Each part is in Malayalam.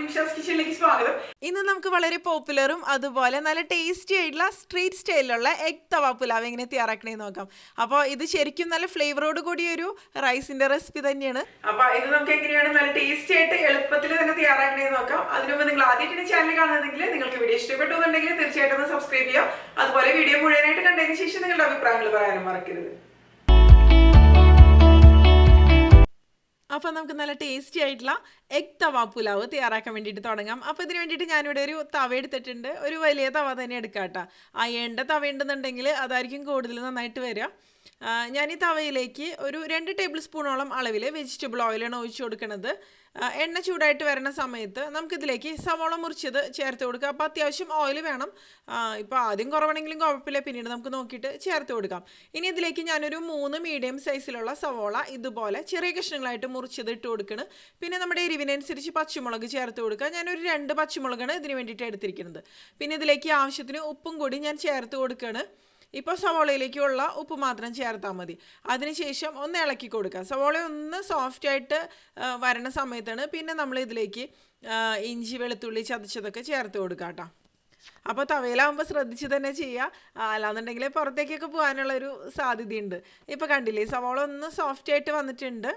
നിമിഷാസ് കിച്ചണിലേക്ക് സ്വാഗതം. ഇന്ന് നമുക്ക് വളരെ പോപ്പുലറും അതുപോലെ നല്ല ടേസ്റ്റി ആയിട്ടുള്ള സ്ട്രീറ്റ് സ്റ്റൈലിലുള്ള എഗ് തവ പുലാവ് എങ്ങനെ തയ്യാറാക്കണേന്ന് നോക്കാം. അപ്പോൾ ഇത് ശരിക്കും നല്ല ഫ്ലേവറോട് കൂടിയ ഒരു റൈസിന്റെ റെസിപ്പി തന്നെയാണ്. അപ്പൊ ഇത് നമുക്ക് എങ്ങനെയാണ് നല്ല ടേസ്റ്റി ആയിട്ട് എളുപ്പത്തിൽ തന്നെ തയ്യാറാക്കണേന്ന് നോക്കാം. അതിനുമുമ്പ് നിങ്ങൾ ആദ്യമായിട്ട് ചാനൽ കാണുന്നതെങ്കിൽ നിങ്ങൾക്ക് വീഡിയോ ഇഷ്ടപ്പെട്ടു എന്നുണ്ടെങ്കിൽ തീർച്ചയായിട്ടും ഒന്ന് സബ്സ്ക്രൈബ് ചെയ്യുക. അതുപോലെ വീഡിയോ മുഴുവനായിട്ട് കണ്ടതിന് ശേഷം നിങ്ങളുടെ അഭിപ്രായങ്ങൾ പറയാനും മറക്കരുത്. അപ്പോൾ നമുക്ക് നല്ല ടേസ്റ്റി ആയിട്ടുള്ള എഗ് തവ പുലാവ് തയ്യാറാക്കാൻ വേണ്ടിയിട്ട് തുടങ്ങാം. അപ്പോൾ ഇതിന് വേണ്ടിയിട്ട് ഞാനിവിടെ ഒരു തവ എടുത്തിട്ടുണ്ട്. ഒരു വലിയ തവ തന്നെ എടുക്കാം കേട്ടോ. ആ എണ്ണ തവ ഉണ്ടെന്നുണ്ടെങ്കിൽ അതായിരിക്കും കൂടുതൽ നന്നായിട്ട് വരിക. ഞാൻ ഈ തവയിലേക്ക് ഒരു 2 ടേബിൾ സ്പൂണോളം അളവിൽ വെജിറ്റബിൾ ഓയിലാണ് ഒഴിച്ചു കൊടുക്കുന്നത്. എണ്ണ ചൂടായിട്ട് വരുന്ന സമയത്ത് നമുക്കിതിലേക്ക് സവോള മുറിച്ചത് ചേർത്ത് കൊടുക്കുക. അപ്പോൾ അത്യാവശ്യം ഓയിൽ വേണം. ഇപ്പോൾ ആദ്യം കുറവാണെങ്കിലും കുഴപ്പമില്ല, പിന്നീട് നമുക്ക് നോക്കിയിട്ട് ചേർത്ത് കൊടുക്കാം. ഇനി ഇതിലേക്ക് ഞാനൊരു 3 മീഡിയം സൈസിലുള്ള സവോള ഇതുപോലെ ചെറിയ കഷ്ണങ്ങളായിട്ട് മുറിച്ചത് ഇട്ട് കൊടുക്കണം. പിന്നെ നമ്മുടെ എരിവിനനുസരിച്ച് പച്ചമുളക് ചേർത്ത് കൊടുക്കുക. ഞാനൊരു 2 പച്ചമുളകാണ് ഇതിന് വേണ്ടിയിട്ട് എടുത്തിരിക്കുന്നത്. പിന്നെ ഇതിലേക്ക് ആവശ്യത്തിന് ഉപ്പും കൂടി ഞാൻ ചേർത്ത് കൊടുക്കുകയാണ്. ഇപ്പോൾ സവോളയിലേക്കുള്ള ഉപ്പ് മാത്രം ചേർത്താൽ മതി. അതിനുശേഷം ഒന്ന് ഇളക്കി കൊടുക്കുക. സവോള ഒന്ന് സോഫ്റ്റായിട്ട് വരണ സമയത്താണ് പിന്നെ നമ്മൾ ഇതിലേക്ക് ഇഞ്ചി വെളുത്തുള്ളി ചതച്ചതൊക്കെ ചേർത്ത് കൊടുക്കുക കേട്ടോ. അപ്പോൾ തവയിലാകുമ്പോൾ ശ്രദ്ധിച്ച് തന്നെ ചെയ്യുക, അല്ലാന്നുണ്ടെങ്കിൽ പുറത്തേക്കൊക്കെ പോകാനുള്ളൊരു സാധ്യതയുണ്ട്. ഇപ്പോൾ കണ്ടില്ലേ, സവോള ഒന്ന് സോഫ്റ്റായിട്ട് വന്നിട്ടുണ്ട്.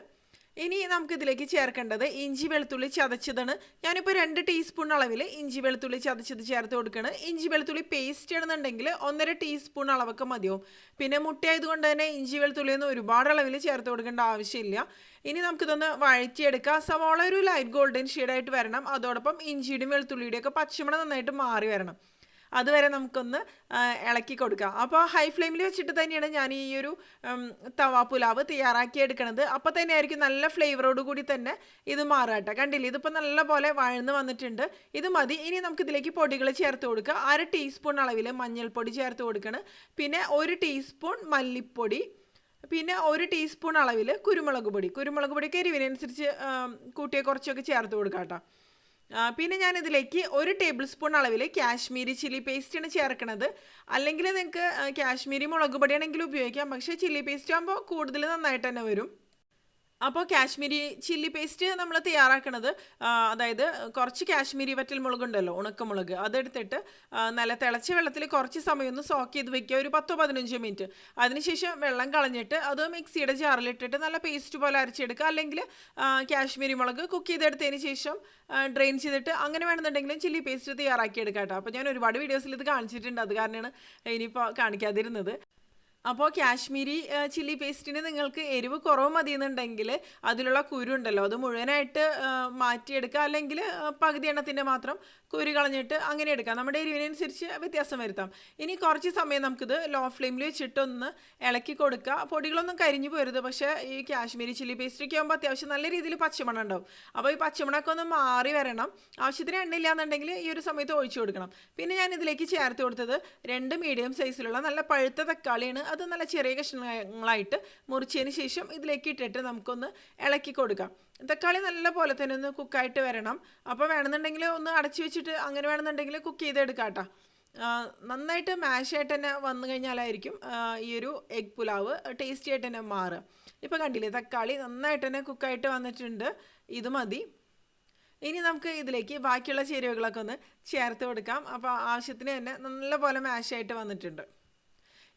ഇനി നമുക്കിതിലേക്ക് ചേർക്കേണ്ടത് ഇഞ്ചി വെളുത്തുള്ളി ചതച്ചതാണ്. ഞാനിപ്പോൾ 2 ടീസ്പൂൺ അളവിൽ ഇഞ്ചി വെളുത്തുള്ളി ചതച്ചത് ചേർത്ത് കൊടുക്കുകയാണ്. ഇഞ്ചി വെളുത്തുള്ളി പേസ്റ്റ് ആണെന്നുണ്ടെങ്കിൽ 1.5 ടീസ്പൂൺ അളവൊക്കെ മതിയാവും. പിന്നെ മുട്ടയായതുകൊണ്ട് തന്നെ ഇഞ്ചി വെളുത്തുള്ളിയൊന്നും ഒരുപാട് അളവിൽ ചേർത്ത് കൊടുക്കേണ്ട ആവശ്യമില്ല. ഇനി നമുക്കിതൊന്ന് വഴറ്റിയെടുക്കാം. സവാള ഒരു ലൈറ്റ് ഗോൾഡൻ ഷെയ്ഡായിട്ട് വരണം. അതോടൊപ്പം ഇഞ്ചിയുടെയും വെളുത്തുള്ളിയുടെയും ഒക്കെ പച്ചമണം നന്നായിട്ട് മാറി വരണം. അതുവരെ നമുക്കൊന്ന് ഇളക്കി കൊടുക്കാം. അപ്പോൾ ഹൈ ഫ്ലെയിമിൽ വെച്ചിട്ട് തന്നെയാണ് ഞാൻ ഈ ഒരു തവ പുലാവ് തയ്യാറാക്കി എടുക്കുന്നത്. അപ്പോൾ തന്നെ ആയിരിക്കും നല്ല ഫ്ലേവറോട് കൂടി തന്നെ ഇത് മാറാട്ടെ. കണ്ടില്ലേ, ഇതിപ്പോൾ നല്ല പോലെ വഴന്ന് വന്നിട്ടുണ്ട്. ഇത് മതി. ഇനി നമുക്കിതിലേക്ക് പൊടികൾ ചേർത്ത് കൊടുക്കുക. 1/2 ടീസ്പൂൺ അളവിൽ മഞ്ഞൾപ്പൊടി ചേർത്ത് കൊടുക്കണം. പിന്നെ 1 ടീസ്പൂൺ മല്ലിപ്പൊടി, പിന്നെ 1 ടീസ്പൂൺ അളവിൽ കുരുമുളക് പൊടിക്ക് എരിവിനനുസരിച്ച് കൂട്ടിയ കുറച്ചൊക്കെ ചേർത്ത് കൊടുക്കാം കേട്ടോ. പിന്നെ ഞാനിതിലേക്ക് 1 ടേബിൾ സ്പൂൺ അളവിൽ കാശ്മീരി ചില്ലി പേസ്റ്റാണ് ചേർക്കുന്നത്. അല്ലെങ്കിൽ നിങ്ങൾക്ക് കാശ്മീരി മുളക് പൊടിയാണെങ്കിലും ഉപയോഗിക്കാം, പക്ഷേ ചില്ലി പേസ്റ്റ് ആകുമ്പോൾ കൂടുതൽ നന്നായിട്ട് തന്നെ വരും. അപ്പോൾ കാശ്മീരി ചില്ലി പേസ്റ്റ് നമ്മൾ തയ്യാറാക്കണത്, അതായത് കുറച്ച് കാശ്മീരി വറ്റൽ മുളകുണ്ടല്ലോ, ഉണക്കമുളക്, അതെടുത്തിട്ട് നല്ല തിളച്ച വെള്ളത്തിൽ കുറച്ച് സമയം ഒന്ന് സോക്ക് ചെയ്ത് വെക്കുക, ഒരു 10-15 മിനിറ്റ്. അതിനുശേഷം വെള്ളം കളഞ്ഞിട്ട് അത് മിക്സിയുടെ ജാറിലിട്ടിട്ട് നല്ല പേസ്റ്റ് പോലെ അരച്ചെടുക്കുക. അല്ലെങ്കിൽ കാശ്മീരി മുളക് കുക്ക് ചെയ്തെടുത്തതിന് ശേഷം ഡ്രെയിൻ ചെയ്തിട്ട് അങ്ങനെ വേണമെന്നുണ്ടെങ്കിലും ചില്ലി പേസ്റ്റ് തയ്യാറാക്കിയെടുക്കാം കേട്ടോ. അപ്പോൾ ഞാൻ ഒരുപാട് വീഡിയോസിൽ ഇത് കാണിച്ചിട്ടുണ്ട്, അത് കാരണമാണ് ഇനിയിപ്പോൾ കാണിക്കാതിരുന്നത്. അപ്പോൾ കാശ്മീരി ചില്ലി പേസ്റ്റിന് നിങ്ങൾക്ക് എരിവ് കുറവ് മതിയെന്നുണ്ടെങ്കിൽ അതിലുള്ള കുരു ഉണ്ടല്ലോ അത് മുഴുവനായിട്ട് മാറ്റിയെടുക്കുക. അല്ലെങ്കിൽ പകുതി എണ്ണത്തിൻ്റെ മാത്രം കുരു കളഞ്ഞിട്ട് അങ്ങനെ എടുക്കാം. നമ്മുടെ എരിവിനനുസരിച്ച് വ്യത്യാസം വരുത്താം. ഇനി കുറച്ച് സമയം നമുക്കിത് ലോ ഫ്ലെയിമിൽ വെച്ചിട്ടൊന്ന് ഇളക്കി കൊടുക്കുക. പൊടികളൊന്നും കരിഞ്ഞു പോരുത്. പക്ഷേ ഈ കാശ്മീരി ചില്ലി പേസ്റ്റൊക്കെ ആകുമ്പോൾ അത്യാവശ്യം നല്ല രീതിയിൽ പച്ചമണം ഉണ്ടാവും. അപ്പോൾ ഈ പച്ചമണമൊക്കെ ഒന്ന് മാറി വരണം. ആവശ്യത്തിന് എണ്ണയില്ല എന്നുണ്ടെങ്കിൽ ഈ ഒരു സമയത്ത് ഒഴിച്ചു കൊടുക്കണം. പിന്നെ ഞാൻ ഇതിലേക്ക് ചേർത്ത് കൊടുത്തത് 2 മീഡിയം സൈസിലുള്ള നല്ല പഴുത്ത തക്കാളിയാണ്. അത് നല്ല ചെറിയ കഷ്ണങ്ങളായിട്ട് മുറിച്ചതിന് ശേഷം ഇതിലേക്ക് ഇട്ടിട്ട് നമുക്കൊന്ന് ഇളക്കി കൊടുക്കാം. തക്കാളി നല്ല പോലെ തന്നെ ഒന്ന് കുക്കായിട്ട് വരണം. അപ്പോൾ വേണമെന്നുണ്ടെങ്കിൽ ഒന്ന് അടച്ചു വെച്ചിട്ട് അങ്ങനെ വേണമെന്നുണ്ടെങ്കിൽ കുക്ക് ചെയ്തെടുക്കാം കേട്ടോ. നന്നായിട്ട് മാഷായിട്ട് തന്നെ വന്നു കഴിഞ്ഞാലായിരിക്കും ഈ ഒരു എഗ് പുലാവ് ടേസ്റ്റി ആയിട്ട് തന്നെ മാറുക. ഇപ്പോൾ കണ്ടില്ലേ, തക്കാളി നന്നായിട്ട് തന്നെ കുക്കായിട്ട് വന്നിട്ടുണ്ട്. ഇത് മതി. ഇനി നമുക്ക് ഇതിലേക്ക് ബാക്കിയുള്ള ചേരുവകളൊക്കെ ഒന്ന് ചേർത്ത് കൊടുക്കാം. അപ്പോൾ ആവശ്യത്തിന് തന്നെ നല്ല പോലെ മാഷായിട്ട് വന്നിട്ടുണ്ട്.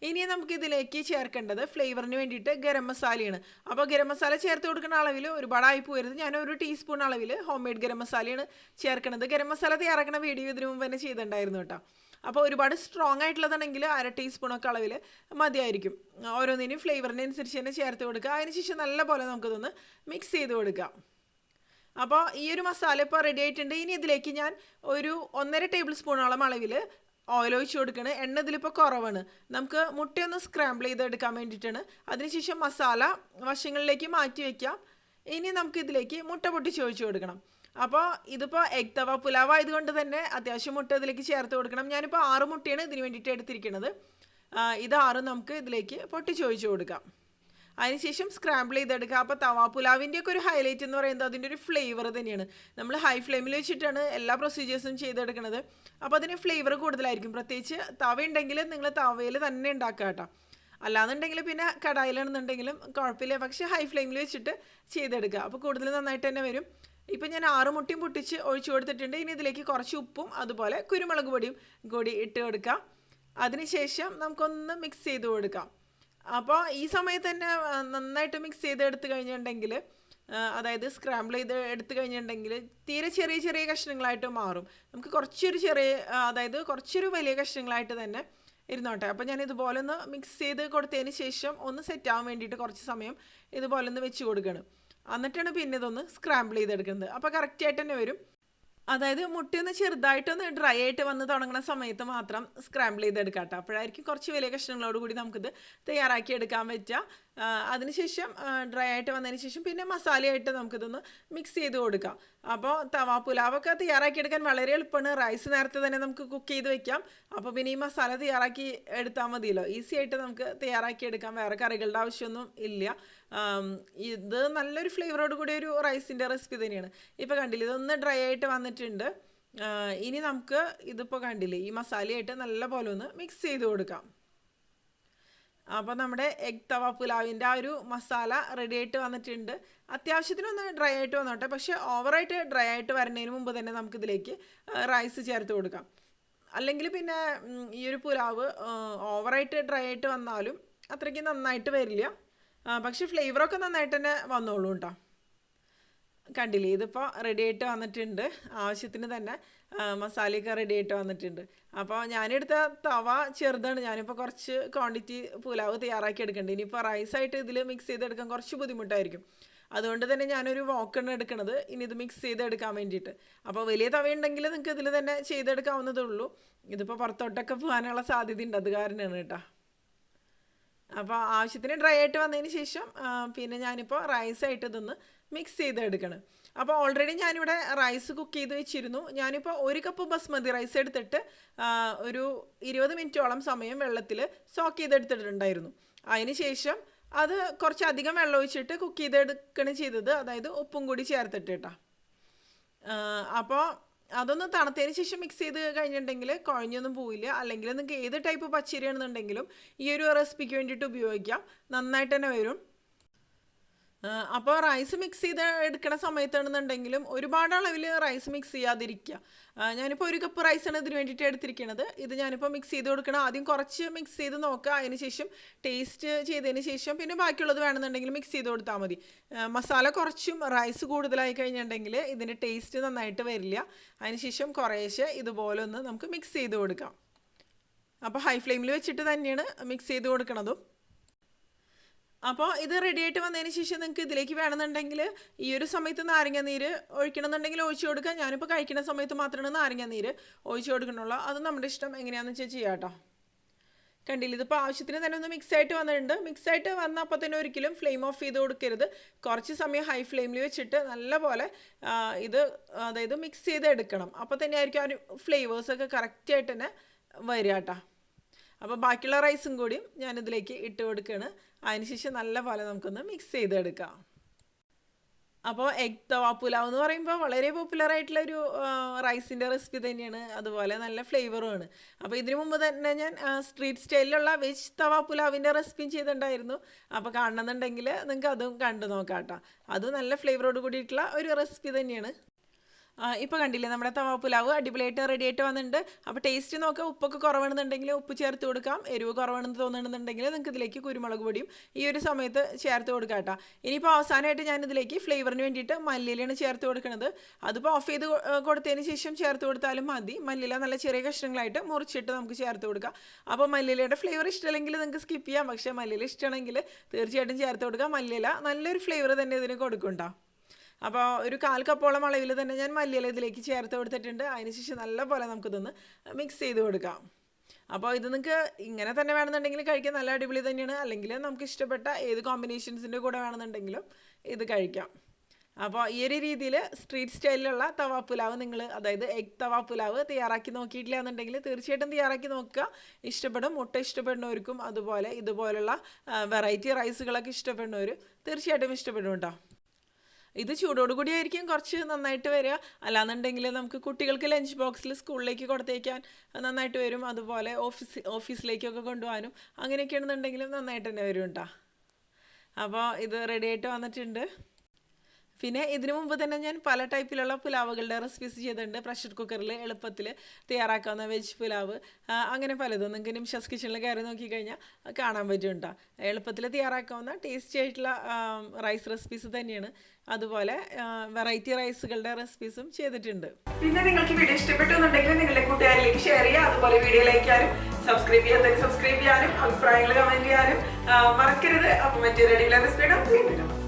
ഇനി നമുക്കിതിലേക്ക് ചേർക്കേണ്ടത് ഫ്ലേവറിന് വേണ്ടിയിട്ട് ഗരം മസാലയാണ്. അപ്പോൾ ഗരം മസാല ചേർത്ത് കൊടുക്കുന്ന അളവിൽ ഒരുപാടായി പോകരുത്. ഞാൻ 1 ടീസ്പൂൺ അളവിൽ ഹോം മെയ്ഡ് ഗരം മസാലയാണ് ചേർക്കുന്നത്. ഗരം മസാല തയ്യാറാക്കുന്ന വീഡിയോ ഇതിനു മുമ്പ് തന്നെ ചെയ്തിട്ടുണ്ടായിരുന്നു കേട്ടോ. അപ്പോൾ ഒരുപാട് സ്ട്രോങ് ആയിട്ടുള്ളതാണെങ്കിൽ 1/2 ടീസ്പൂണൊക്കെ അളവിൽ മതിയായിരിക്കും. ഓരോന്നിനും ഫ്ലേവറിനനുസരിച്ച് തന്നെ ചേർത്ത് കൊടുക്കുക. അതിനുശേഷം നല്ല പോലെ നമുക്കിതൊന്ന് മിക്സ് ചെയ്ത് കൊടുക്കാം. അപ്പോൾ ഈ ഒരു മസാല ഇപ്പോൾ റെഡി ആയിട്ടുണ്ട്. ഇനി ഇതിലേക്ക് ഞാൻ ഒരു 1.5 ടേബിൾ സ്പൂണോളം അളവിൽ ഓയിൽ ഒഴിച്ച് കൊടുക്കണം. എണ്ണ ഇതിലിപ്പോൾ കുറവാണ്. നമുക്ക് മുട്ടയൊന്ന് സ്ക്രാമ്പിൾ ചെയ്തെടുക്കാൻ വേണ്ടിയിട്ടാണ്. അതിനുശേഷം മസാല വശങ്ങളിലേക്ക് മാറ്റി വയ്ക്കാം. ഇനി നമുക്കിതിലേക്ക് മുട്ട പൊട്ടിച്ച് ഒഴിച്ച് കൊടുക്കണം. അപ്പോൾ ഇതിപ്പോൾ എഗ് തവ പുലാവ് ആയതുകൊണ്ട് തന്നെ അത്യാവശ്യം മുട്ട ഇതിലേക്ക് ചേർത്ത് കൊടുക്കണം. ഞാനിപ്പോൾ 6 മുട്ടയാണ് ഇതിന് വേണ്ടിയിട്ട് എടുത്തിരിക്കുന്നത്. ഇത് 6 നമുക്ക് ഇതിലേക്ക് പൊട്ടിച്ച് ഒഴിച്ച് കൊടുക്കാം. അതിനുശേഷം സ്ക്രാമ്പിൾ ചെയ്തെടുക്കുക. അപ്പോൾ തവ പുലാവിൻ്റെയൊക്കെ ഒരു ഹൈലൈറ്റ് എന്ന് പറയുന്നത് അതിൻ്റെ ഒരു ഫ്ലേവർ തന്നെയാണ്. നമ്മൾ ഹൈ ഫ്ലെയിമിൽ വെച്ചിട്ടാണ് എല്ലാ പ്രൊസീജിയേഴ്സും ചെയ്തെടുക്കുന്നത്. അപ്പോൾ അതിന് ഫ്ലേവർ കൂടുതലായിരിക്കും. പ്രത്യേകിച്ച് തവ ഉണ്ടെങ്കിൽ നിങ്ങൾ തവയിൽ തന്നെ ഉണ്ടാക്കുക കേട്ടോ. അല്ലാന്നുണ്ടെങ്കിൽ പിന്നെ കടായിലാണെന്നുണ്ടെങ്കിലും കുഴപ്പമില്ല. പക്ഷേ ഹൈ ഫ്ലെയിമിൽ വെച്ചിട്ട് ചെയ്തെടുക്കുക. അപ്പോൾ കൂടുതൽ നന്നായിട്ട് തന്നെ വരും. ഇപ്പം ഞാൻ 6 മുട്ടയും പൊട്ടിച്ച് ഒഴിച്ചു കൊടുത്തിട്ടുണ്ട്. ഇനി ഇതിലേക്ക് കുറച്ച് ഉപ്പും അതുപോലെ കുരുമുളക് പൊടിയും കൂടി ഇട്ട് കൊടുക്കാം. അതിനുശേഷം നമുക്കൊന്ന് മിക്സ് ചെയ്ത് കൊടുക്കാം. അപ്പോൾ ഈ സമയത്ത് തന്നെ നന്നായിട്ട് മിക്സ് ചെയ്ത് എടുത്തു കഴിഞ്ഞിട്ടുണ്ടെങ്കിൽ, അതായത് സ്ക്രാമ്പിൾ ചെയ്ത് എടുത്തു കഴിഞ്ഞിട്ടുണ്ടെങ്കിൽ തീരെ ചെറിയ ചെറിയ കഷ്ണങ്ങളായിട്ട് മാറും. നമുക്ക് അതായത് കുറച്ചൊരു വലിയ കഷ്ണങ്ങളായിട്ട് തന്നെ ഇരുന്നോട്ടെ. അപ്പോൾ ഞാൻ ഇതുപോലെ ഒന്ന് മിക്സ് ചെയ്ത് കൊടുത്തതിന് ശേഷം ഒന്ന് സെറ്റ് ആവാൻ വേണ്ടിയിട്ട് കുറച്ച് സമയം ഇതുപോലെ ഒന്ന് വെച്ച് കൊടുക്കണം. എന്നിട്ടാണ് പിന്നെ ഇതൊന്ന് സ്ക്രാമ്പിൾ ചെയ്തെടുക്കുന്നത്. അപ്പോൾ കറക്റ്റായിട്ട് തന്നെ വരും. അതായത് മുട്ടയൊന്ന് ചെറുതായിട്ടൊന്ന് ഡ്രൈ ആയിട്ട് വന്ന് തുടങ്ങുന്ന സമയത്ത് മാത്രം സ്ക്രാമ്പിൾ ചെയ്തെടുക്കാം കേട്ടോ. അപ്പോഴായിരിക്കും കുറച്ച് വലിയ കഷ്ണങ്ങളോട് കൂടി നമുക്കിത് തയ്യാറാക്കി എടുക്കാൻ പറ്റുക. അതിനുശേഷം ഡ്രൈ ആയിട്ട് വന്നതിന് ശേഷം പിന്നെ മസാലയായിട്ട് നമുക്കിതൊന്ന് മിക്സ് ചെയ്ത് കൊടുക്കാം. അപ്പോൾ തവ പുലാവൊക്കെ തയ്യാറാക്കിയെടുക്കാൻ വളരെ എളുപ്പമാണ്. റൈസ് നേരത്തെ തന്നെ നമുക്ക് കുക്ക് ചെയ്ത് വെക്കാം. അപ്പോൾ പിന്നെ ഈ മസാല തയ്യാറാക്കി എടുത്താൽ മതിയല്ലോ. ഈസി ആയിട്ട് നമുക്ക് തയ്യാറാക്കി എടുക്കാം. വേറെ കറികളുടെ ആവശ്യമൊന്നും ഇല്ല. ഇത് നല്ലൊരു ഫ്ലേവറോട് കൂടി ഒരു റൈസിൻ്റെ റെസിപ്പി തന്നെയാണ്. ഇപ്പോൾ കണ്ടില്ലേ, ഇതൊന്ന് ഡ്രൈ ആയിട്ട് വന്നിട്ടുണ്ട്. ഇനി നമുക്ക് ഇതിപ്പോൾ കണ്ടില്ലേ, ഈ മസാലയായിട്ട് നല്ല പോലെ ഒന്ന് മിക്സ് ചെയ്ത് കൊടുക്കാം. അപ്പോൾ നമ്മുടെ എഗ് തവ പുലാവിൻ്റെ ആ ഒരു മസാല റെഡി ആയിട്ട് വന്നിട്ടുണ്ട്. അത്യാവശ്യത്തിനൊന്ന് ഡ്രൈ ആയിട്ട് വന്നോട്ടെ, പക്ഷേ ഓവറായിട്ട് ഡ്രൈ ആയിട്ട് വരുന്നതിന് മുമ്പ് തന്നെ നമുക്കിതിലേക്ക് റൈസ് ചേർത്ത് കൊടുക്കാം. അല്ലെങ്കിൽ പിന്നെ ഈ ഒരു പുലാവ് ഓവറായിട്ട് ഡ്രൈ ആയിട്ട് വന്നാലും അത്രയ്ക്ക് നന്നായിട്ട് വരില്ല. പക്ഷെ ഫ്ലേവറൊക്കെ നന്നായിട്ട് തന്നെ വന്നോളൂ കേട്ടോ. കണ്ടില്ലേ, ഇതിപ്പോൾ റെഡി ആയിട്ട് വന്നിട്ടുണ്ട്. ആവശ്യത്തിന് തന്നെ മസാലയൊക്കെ റെഡി ആയിട്ട് വന്നിട്ടുണ്ട്. അപ്പോൾ ഞാനെടുത്ത തവ ചെറുതാണ്. ഞാനിപ്പോൾ കുറച്ച് ക്വാണ്ടിറ്റി പുലാവ് തയ്യാറാക്കി എടുക്കേണ്ടത്. ഇനിയിപ്പോൾ റൈസായിട്ട് ഇതിൽ മിക്സ് ചെയ്തെടുക്കാൻ കുറച്ച് ബുദ്ധിമുട്ടായിരിക്കും. അതുകൊണ്ട് തന്നെ ഞാനൊരു വോക്കാണ് എടുക്കുന്നത് ഇനി ഇത് മിക്സ് ചെയ്തെടുക്കാൻ വേണ്ടിയിട്ട്. അപ്പോൾ വലിയ തവയുണ്ടെങ്കിൽ നിങ്ങൾക്ക് ഇതിൽ തന്നെ ചെയ്തെടുക്കാവുന്നതേ ഉള്ളൂ. ഇതിപ്പോൾ പുറത്തോട്ടൊക്കെ പോകാനുള്ള സാധ്യതയുണ്ട്, അത് കാരണമാണ് കേട്ടോ. അപ്പോൾ ആവശ്യത്തിന് ഡ്രൈ ആയിട്ട് വന്നതിന് ശേഷം പിന്നെ ഞാനിപ്പോൾ റൈസായിട്ട് ഇതൊന്ന് മിക്സ് ചെയ്തെടുക്കണം. അപ്പോൾ ഓൾറെഡി ഞാനിവിടെ റൈസ് കുക്ക് ചെയ്ത് വെച്ചിരുന്നു. ഞാനിപ്പോൾ 1 കപ്പ് ബസ്മതി റൈസ് എടുത്തിട്ട് ഒരു 20 മിനിറ്റോളം സമയം വെള്ളത്തിൽ സോക്ക് ചെയ്തെടുത്തിട്ടുണ്ടായിരുന്നു. അതിന് ശേഷം അത് കുറച്ചധികം വെള്ളം ഒഴിച്ചിട്ട് കുക്ക് ചെയ്തെടുക്കുകയാണ് ചെയ്തത്. അതായത് ഉപ്പും കൂടി ചേർത്തിട്ട് കേട്ടോ. അപ്പോൾ അതൊന്ന് തണുത്തതിന് ശേഷം മിക്സ് ചെയ്ത് കഴിഞ്ഞിട്ടുണ്ടെങ്കിൽ കുഴഞ്ഞൊന്നും പോവില്ല. അല്ലെങ്കിൽ നിങ്ങൾക്ക് ഏത് ടൈപ്പ് പച്ചരിയാണെന്നുണ്ടെങ്കിലും ഈ ഒരു റെസിപ്പിക്ക് വേണ്ടിയിട്ട് ഉപയോഗിക്കാം, നന്നായിട്ട് തന്നെ വരും. അപ്പോൾ റൈസ് മിക്സ് ചെയ്ത് എടുക്കുന്ന സമയത്താണെന്നുണ്ടെങ്കിലും ഒരുപാട് അളവിൽ റൈസ് മിക്സ് ചെയ്യാതിരിക്കുക. ഞാനിപ്പോൾ 1 കപ്പ് റൈസാണ് ഇതിന് വേണ്ടിയിട്ട് എടുത്തിരിക്കുന്നത്. ഇത് ഞാനിപ്പോൾ മിക്സ് ചെയ്ത് കൊടുക്കണം. ആദ്യം കുറച്ച് മിക്സ് ചെയ്ത് നോക്കുക. അതിന് ശേഷം ടേസ്റ്റ് ചെയ്തതിന് ശേഷം പിന്നെ ബാക്കിയുള്ളത് വേണമെന്നുണ്ടെങ്കിൽ മിക്സ് ചെയ്ത് കൊടുത്താൽ മതി. മസാല കുറച്ചും റൈസ് കൂടുതലായി കഴിഞ്ഞിട്ടുണ്ടെങ്കിൽ ഇതിൻ്റെ ടേസ്റ്റ് നന്നായിട്ട് വരില്ല. അതിന് ശേഷം കുറേശ്ശെ ഇതുപോലെ ഒന്ന് നമുക്ക് മിക്സ് ചെയ്ത് കൊടുക്കാം. അപ്പോൾ ഹൈ ഫ്ലെയിമിൽ വെച്ചിട്ട് തന്നെയാണ് മിക്സ് ചെയ്ത് കൊടുക്കണതും. അപ്പോൾ ഇത് റെഡി ആയിട്ട് വന്നതിന് ശേഷം നിങ്ങൾക്ക് ഇതിലേക്ക് വേണമെന്നുണ്ടെങ്കിൽ ഈ ഒരു സമയത്ത് നാരങ്ങ നീര് ഒഴിക്കണമെന്നുണ്ടെങ്കിൽ ഒഴിച്ചു കൊടുക്കുക. ഞാനിപ്പോൾ കഴിക്കുന്ന സമയത്ത് മാത്രമാണ് നാരങ്ങ നീര് ഒഴിച്ചു കൊടുക്കണുള്ളൂ. അത് നമ്മുടെ ഇഷ്ടം എങ്ങനെയാണെന്ന് വെച്ചാൽ ചെയ്യാം കേട്ടോ. കണ്ടില്ല, ഇതിപ്പോൾ ആവശ്യത്തിന് തന്നെ ഒന്ന് മിക്സ് ആയിട്ട് വന്നിട്ടുണ്ട്. മിക്സ് ആയിട്ട് വന്ന അപ്പോൾ തന്നെ ഒരിക്കലും ഫ്ലെയിം ഓഫ് ചെയ്ത് കൊടുക്കരുത്. കുറച്ച് സമയം ഹൈ ഫ്ലെയിമിൽ വെച്ചിട്ട് നല്ലപോലെ ഇത് അതായത് മിക്സ് ചെയ്ത് എടുക്കണം. അപ്പോൾ തന്നെ ആയിരിക്കും ആ ഒരു ഫ്ലേവേഴ്സൊക്കെ കറക്റ്റായിട്ട് തന്നെ വരിക കേട്ടോ. അപ്പോൾ ബാക്കിയുള്ള റൈസും കൂടിയും ഞാനിതിലേക്ക് ഇട്ട് കൊടുക്കുകയാണ്. അതിനുശേഷം നല്ലപോലെ നമുക്കൊന്ന് മിക്സ് ചെയ്തെടുക്കാം. അപ്പോൾ എഗ് തവ പുലാവ് എന്ന് പറയുമ്പോൾ വളരെ പോപ്പുലർ ആയിട്ടുള്ളൊരു റൈസിൻ്റെ റെസിപ്പി തന്നെയാണ്. അതുപോലെ നല്ല ഫ്ലേവറുമാണ്. അപ്പോൾ ഇതിനു മുമ്പ് തന്നെ ഞാൻ സ്ട്രീറ്റ് സ്റ്റൈലിലുള്ള വെജ് തവ പുലാവിൻ്റെ റെസിപ്പിയും ചെയ്തിട്ടുണ്ടായിരുന്നു. അപ്പോൾ കാണണമെന്നുണ്ടെങ്കിൽ നിങ്ങൾക്ക് അതും കണ്ടു നോക്കാം കേട്ടോ. അതും നല്ല ഫ്ലേവറോട് കൂടിയിട്ടുള്ള ഒരു റെസിപ്പി തന്നെയാണ്. ഇപ്പോൾ കണ്ടില്ലേ, നമ്മുടെ തവ പുലാവ് അടിപൊളിയായിട്ട് റെഡി ആയിട്ട് വന്നിട്ടുണ്ട്. അപ്പോൾ ടേസ്റ്റ് നോക്കുക. ഉപ്പൊക്കെ കുറവാണെന്നുണ്ടെങ്കിൽ ഉപ്പ് ചേർത്ത് കൊടുക്കാം. എരിവ് കുറവാണെന്ന് തോന്നുന്നുണ്ടെങ്കിൽ നിങ്ങൾക്ക് ഇതിലേക്ക് കുരുമുളക് പൊടിയും ഈ ഒരു സമയത്ത് ചേർത്ത് കൊടുക്കാം കേട്ടോ. ഇനിയിപ്പോൾ അവസാനമായിട്ട് ഞാനിതിലേക്ക് ഫ്ലേവറിന് വേണ്ടിയിട്ട് മല്ലിയിലാണ് ചേർത്ത് കൊടുക്കുന്നത്. അതിപ്പോൾ ഓഫ് ചെയ്ത് കൊടുത്തതിന് ശേഷം ചേർത്ത് കൊടുത്താലും മതി. മല്ലിയില നല്ല ചെറിയ കഷ്ണങ്ങളായിട്ട് മുറിച്ചിട്ട് നമുക്ക് ചേർത്ത് കൊടുക്കാം. അപ്പോൾ മല്ലിയിലയുടെ ഫ്ലേവർ ഇഷ്ടമല്ലെങ്കിൽ നിങ്ങൾക്ക് സ്കിപ്പ് ചെയ്യാം. പക്ഷേ മല്ലിയില ഇഷ്ടമാണെങ്കിൽ തീർച്ചയായിട്ടും ചേർത്ത് കൊടുക്കുക. മല്ലിയില നല്ലൊരു ഫ്ലേവർ തന്നെ ഇതിന് കൊടുക്കുന്നുണ്ടോ. അപ്പോൾ ഒരു 1/4 കപ്പോളം അളവിൽ തന്നെ ഞാൻ മല്ലിയില ഇതിലേക്ക് ചേർത്ത് കൊടുത്തിട്ടുണ്ട്. അതിനുശേഷം നല്ലപോലെ നമുക്കിതൊന്ന് മിക്സ് ചെയ്ത് കൊടുക്കാം. അപ്പോൾ ഇത് നിങ്ങൾക്ക് ഇങ്ങനെ തന്നെ വേണമെന്നുണ്ടെങ്കിൽ കഴിക്കാൻ നല്ല അടിപൊളി തന്നെയാണ്. അല്ലെങ്കിൽ നമുക്ക് ഇഷ്ടപ്പെട്ട ഏത് കോമ്പിനേഷൻസിൻ്റെ കൂടെ വേണമെന്നുണ്ടെങ്കിലും ഇത് കഴിക്കാം. അപ്പോൾ ഈ ഒരു രീതിയിൽ സ്ട്രീറ്റ് സ്റ്റൈലിലുള്ള തവ പുലാവ് നിങ്ങൾ, അതായത് എഗ് തവ പുലാവ് തയ്യാറാക്കി നോക്കിയിട്ടില്ല എന്നുണ്ടെങ്കിൽ തീർച്ചയായിട്ടും തയ്യാറാക്കി നോക്കുക. ഇഷ്ടപ്പെടും. മുട്ട ഇഷ്ടപ്പെടുന്നവർക്കും അതുപോലെ ഇതുപോലുള്ള വെറൈറ്റി റൈസുകളൊക്കെ ഇഷ്ടപ്പെടുന്നവർ തീർച്ചയായിട്ടും ഇഷ്ടപ്പെടും കേട്ടോ. ഇത് ചൂടോടുകൂടി ആയിരിക്കും കുറച്ച് നന്നായിട്ട് വരിക. അല്ലാന്നുണ്ടെങ്കിൽ നമുക്ക് കുട്ടികൾക്ക് ലഞ്ച് ബോക്സിൽ സ്കൂളിലേക്ക് കൊടുത്തേക്കാൻ നന്നായിട്ട് വരും. അതുപോലെ ഓഫീസിലേക്കൊക്കെ കൊണ്ടുപോകാനും അങ്ങനെയൊക്കെയാണെന്നുണ്ടെങ്കിലും നന്നായിട്ട് തന്നെ വരും കേട്ടോ. അപ്പോൾ ഇത് റെഡി ആയിട്ട് വന്നിട്ടുണ്ട്. പിന്നെ ഇതിനു മുമ്പ് തന്നെ ഞാൻ പല ടൈപ്പിലുള്ള പുലാവുകളുടെ റെസിപ്പീസ് ചെയ്തിട്ടുണ്ട്. പ്രഷർ കുക്കറിൽ എളുപ്പത്തിൽ തയ്യാറാക്കാവുന്ന വെജ് പുലാവ്, അങ്ങനെ പലതും നിങ്ങൾക്ക് നിംഷസ് കിച്ചണിൽ കയറി നോക്കിക്കഴിഞ്ഞാൽ കാണാൻ പറ്റും കേട്ടോ. എളുപ്പത്തിൽ തയ്യാറാക്കാവുന്ന ടേസ്റ്റി ആയിട്ടുള്ള റൈസ് റെസിപ്പീസ് തന്നെയാണ്. അതുപോലെ വെറൈറ്റി റൈസുകളുടെ റെസിപ്പീസും ചെയ്തിട്ടുണ്ട്. പിന്നെ നിങ്ങൾക്ക് വീഡിയോ ഇഷ്ടപ്പെട്ടുന്നുണ്ടെങ്കിൽ നിങ്ങളുടെ കൂട്ടുകാരിലേക്ക് ഷെയർ ചെയ്യുക. അതുപോലെ വീഡിയോ ലൈക്ക് ചെയ്യാനും സബ്സ്ക്രൈബ് ചെയ്യാനും അഭിപ്രായങ്ങൾ കമന്റ് ചെയ്യാനും മറക്കരുത്. അപ്പം മറ്റൊരു അടിപൊളി റെസിപ്പിയുടെ